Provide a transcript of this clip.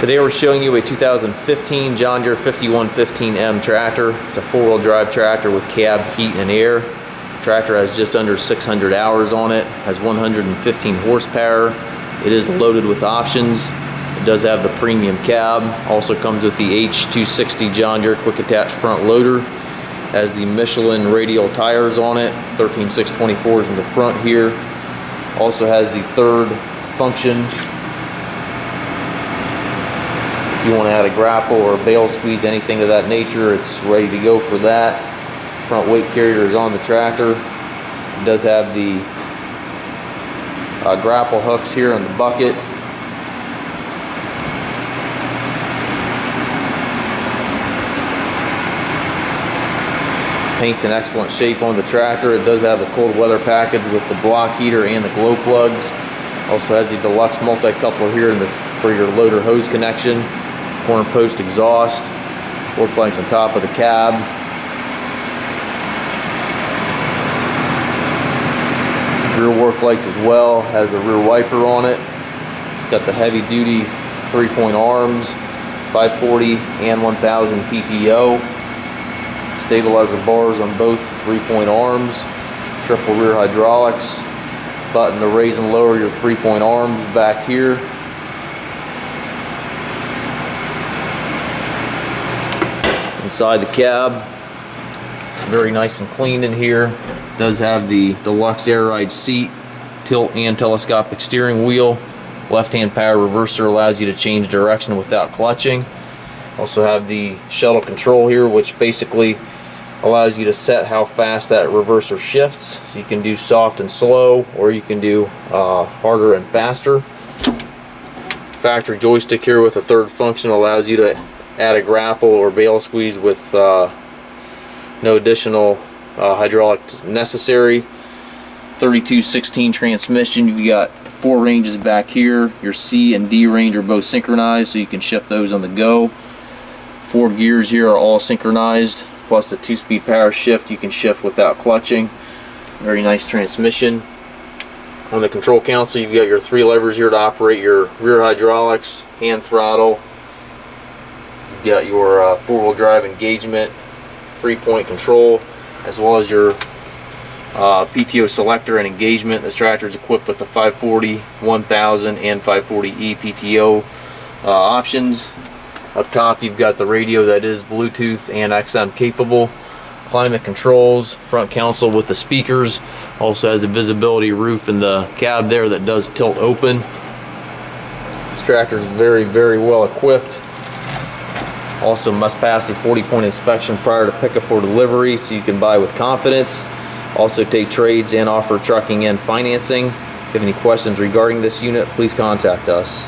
Today we're showing you a 2015 John Deere 5115M tractor. It's a four-wheel drive tractor with cab, heat, and air. The tractor has just under 600 hours on it, has 115 horsepower. It is loaded with options. It does have the premium cab. Also comes with the H260 John Deere quick attach front loader. Has the Michelin Radial tires on it, 13624s in the front here. Also has the third function. If you want to add a grapple or a bale squeeze, anything of that nature, it's ready to go for that. Front weight carrier is on the tractor. It does have the grapple hooks here on the bucket. Paint's in excellent shape on the tractor. It does have the cold weather package with the block heater and the glow plugs. Also has the Deluxe Multi-Coupler here in this for your loader hose connection. Corner post exhaust, work lights on top of the cab. Rear work lights as well, has the rear wiper on it. It's got the heavy duty 3-point arms, 540 and 1000 PTO. Stabilizer bars on both 3-point arms, triple rear hydraulics, button to raise and lower your 3-point arms back here. Inside the cab, very nice and clean in here. Does have the Deluxe Air Ride seat, tilt and telescopic steering wheel. Left-hand power reverser allows you to change direction without clutching. Also have the shuttle control here, which basically allows you to set how fast that reverser shifts. So you can do soft and slow, or you can do harder and faster. Factory joystick here with a third function allows you to add a grapple or bale squeeze with no additional hydraulics necessary. 3216 transmission. You've got 4 ranges back here. Your C and D range are both synchronized, so you can shift those on the go. 4 gears here are all synchronized, plus the 2-speed power shift you can shift without clutching. Very nice transmission. On the control console, you've got your 3 levers here to operate your rear hydraulics, hand throttle. You've got your 4-wheel drive engagement, 3-point control, as well as your PTO selector and engagement. This tractor is equipped with the 540, 1000, and 540E PTO options. Up top, you've got the radio that is Bluetooth and XM capable. Climate controls, front console with the speakers. Also has the visibility roof in the cab there that does tilt open. This tractor is very, very well equipped. Also must pass a 40-point inspection prior to pickup or delivery, so you can buy with confidence. Also take trades and offer trucking and financing. If you have any questions regarding this unit, please contact us.